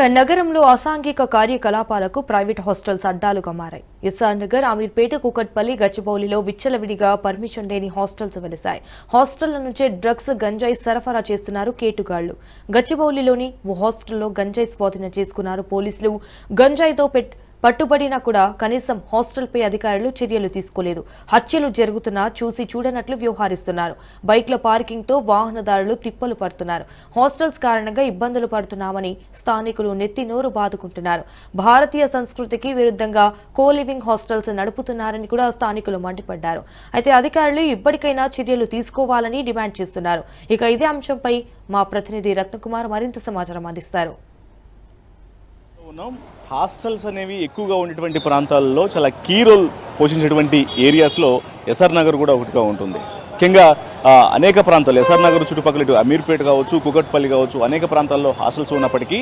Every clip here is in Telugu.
నగరంలో అసాంఘిక కార్యకలాపాలకు ప్రైవేట్ హాస్టల్స్ అడ్డాలుగా మారాయి. ఎస్ఆర్ నగర్, అమీర్పేట, కూకట్పల్లి, గచ్చిబౌలిలో విచ్చలవిడిగా పర్మిషన్ లేని హాస్టల్స్ వెలిశాయి. హాస్టళ్ల నుంచే డ్రగ్స్, గంజాయి సరఫరా చేస్తున్నారు కేటుగాళ్లు. గచ్చిబౌలిలోని ఓ హాస్టల్లో గంజాయి స్వాధీనం చేసుకున్నారు పోలీసులు. గంజాయితో పట్టుబడినా కూడా కనీసం హాస్టల్పై అధికారులు చర్యలు తీసుకోలేదు. హత్యలు జరుగుతున్నా చూసి చూడనట్లు వ్యవహరిస్తున్నారు. బైక్ల పార్కింగ్తో వాహనదారులు తిప్పలు పడుతున్నారు. హాస్టల్స్ కారణంగా ఇబ్బందులు పడుతున్నామని స్థానికులు నెత్తి నోరు బాదుకుంటున్నారు. భారతీయ సంస్కృతికి విరుద్ధంగా కోలివింగ్ హాస్టల్స్ నడుపుతున్నారని కూడా స్థానికులు మండిపడ్డారు. అయితే అధికారులు ఇప్పటికైనా చర్యలు తీసుకోవాలని డిమాండ్ చేస్తున్నారు. ఇక ఇదే అంశంపై మా ప్రతినిధి రత్నకుమార్ మరింత సమాచారం అందిస్తారు. హాస్టల్స్ అనేవి ఎక్కువగా ఉండేటువంటి ప్రాంతాల్లో చాలా కీ రోల్ పోషించేటువంటి ఏరియాస్లో ఎస్ఆర్ నగర్ కూడా ఒకటిగా ఉంటుంది. ముఖ్యంగా అనేక ప్రాంతాలు ఎస్ఆర్ నగర్ చుట్టుపక్కల ఇటు అమీర్పేట కావచ్చు, కూకట్పల్లి కావచ్చు, అనేక ప్రాంతాల్లో హాస్టల్స్ ఉన్నప్పటికీ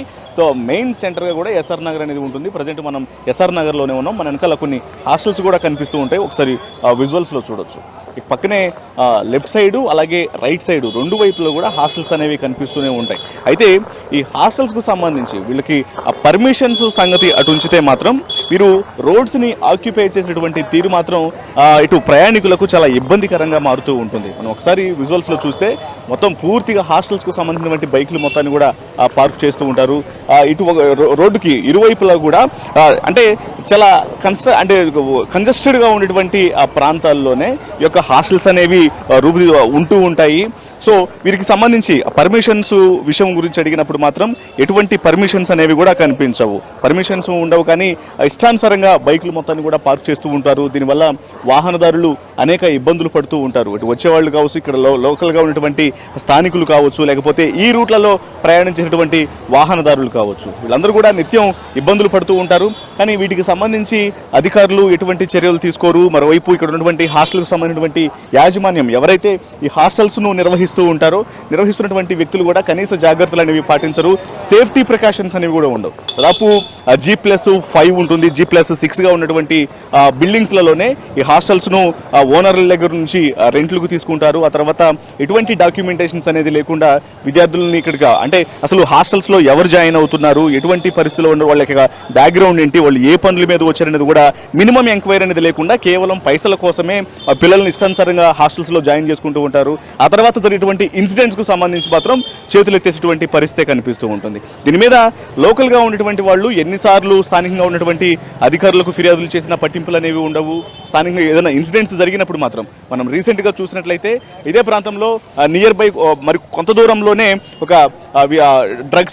మెయిన్ సెంటర్గా కూడా ఎస్ఆర్ నగర్ అనేది ఉంటుంది. ప్రజెంట్ మనం ఎస్ఆర్ నగర్లోనే ఉన్నాం. మన వెనకాల కొన్ని హాస్టల్స్ కూడా కనిపిస్తూ ఉంటాయి. ఒకసారి విజువల్స్లో చూడొచ్చు. ఇక పక్కనే లెఫ్ట్ సైడు అలాగే రైట్ సైడు రెండు వైపులో కూడా హాస్టల్స్ అనేవి కనిపిస్తూనే ఉంటాయి. అయితే ఈ హాస్టల్స్కు సంబంధించి వీళ్ళకి పర్మిషన్స్ సంగతి అటు ఉంచితే మాత్రం వీరు రోడ్స్ని ఆక్యుపై చేసేటువంటి తీరు మాత్రం ఇటు ప్రయాణికులకు చాలా ఇబ్బందికరంగా మారుతూ ఉంటుంది. మనం ఒకసారి విజువల్స్లో చూస్తే మొత్తం పూర్తిగా హాస్టల్స్కు సంబంధించినటువంటి బైకులు మొత్తాన్ని కూడా పార్క్ చేస్తూ ఉంటారు. ఇటు రోడ్డుకి ఇరువైపులా కూడా అంటే చాలా కంజెస్టెడ్గా ఉండేటువంటి ఆ ప్రాంతాల్లోనే ఈ యొక్క హాస్టల్స్ అనేవి ఉంటూ ఉంటాయి. సో వీరికి సంబంధించి పర్మిషన్స్ విషయం గురించి అడిగినప్పుడు మాత్రం ఎటువంటి పర్మిషన్స్ అనేవి కూడా కనిపించవు. పర్మిషన్స్ ఉండవు, కానీ ఇష్టానుసారంగా బైకులు మొత్తాన్ని కూడా పార్క్ చేస్తూ ఉంటారు. దీనివల్ల వాహనదారులు అనేక ఇబ్బందులు పడుతూ ఉంటారు. ఇటు వచ్చేవాళ్ళు కావచ్చు, ఇక్కడ లోకల్గా ఉన్నటువంటి స్థానికులు కావచ్చు, లేకపోతే ఈ రూట్లలో ప్రయాణించేటువంటి వాహనదారులు కావచ్చు, వీళ్ళందరూ కూడా నిత్యం ఇబ్బందులు పడుతూ ఉంటారు. కానీ వీటికి సంబంధించి అధికారులు ఎటువంటి చర్యలు తీసుకోరు. మరోవైపు ఇక్కడ ఉన్నటువంటి హాస్టల్కు సంబంధించినటువంటి యాజమాన్యం ఎవరైతే ఈ హాస్టల్స్ను నిర్వహిస్తున్నటువంటి వ్యక్తులు కూడా కనీస జాగ్రత్తలు అనేవి పాటించరు. సేఫ్టీ ప్రికాషన్స్ అనేవి కూడా ఉండవు. దాదాపు G+5 ఉంటుంది, G+6గా ఉన్నటువంటి బిల్డింగ్స్లలోనే ఈ హాస్టల్స్ను ఓనర్ల దగ్గర నుంచి రెంట్లకు తీసుకుంటారు. ఆ తర్వాత ఎటువంటి డాక్యుమెంటేషన్స్ అనేది లేకుండా విద్యార్థులని ఇక్కడికి అంటే అసలు హాస్టల్స్లో ఎవరు జాయిన్ అవుతున్నారు, ఎటువంటి పరిస్థితుల్లో ఉన్న వాళ్ళకి బ్యాక్గ్రౌండ్ ఏంటి, వాళ్ళు ఏ పనుల మీద వచ్చారనేది కూడా మినిమం ఎంక్వైరీ అనేది లేకుండా కేవలం పైసల కోసమే పిల్లల్ని ఇష్టానుసారంగా హాస్టల్స్లో జాయిన్ చేసుకుంటూ ఉంటారు. ఆ తర్వాత జరిగేటువంటి ఇన్సిడెంట్స్కు సంబంధించి మాత్రం చేతులు ఎత్తేసేటువంటి పరిస్థితి కనిపిస్తూ ఉంటుంది. దీని మీద లోకల్గా ఉన్నటువంటి వాళ్ళు ఎన్నిసార్లు స్థానికంగా ఉన్నటువంటి అధికారులకు ఫిర్యాదులు చేసిన పట్టింపులు అనేవి ఉండవు. స్థానికంగా ఏదైనా ఇన్సిడెంట్స్ జరిగినప్పుడు మాత్రం మనం రీసెంట్గా చూసినట్లయితే ఇదే ప్రాంతంలో నియర్ బై మరి కొంత దూరంలోనే ఒక డ్రగ్స్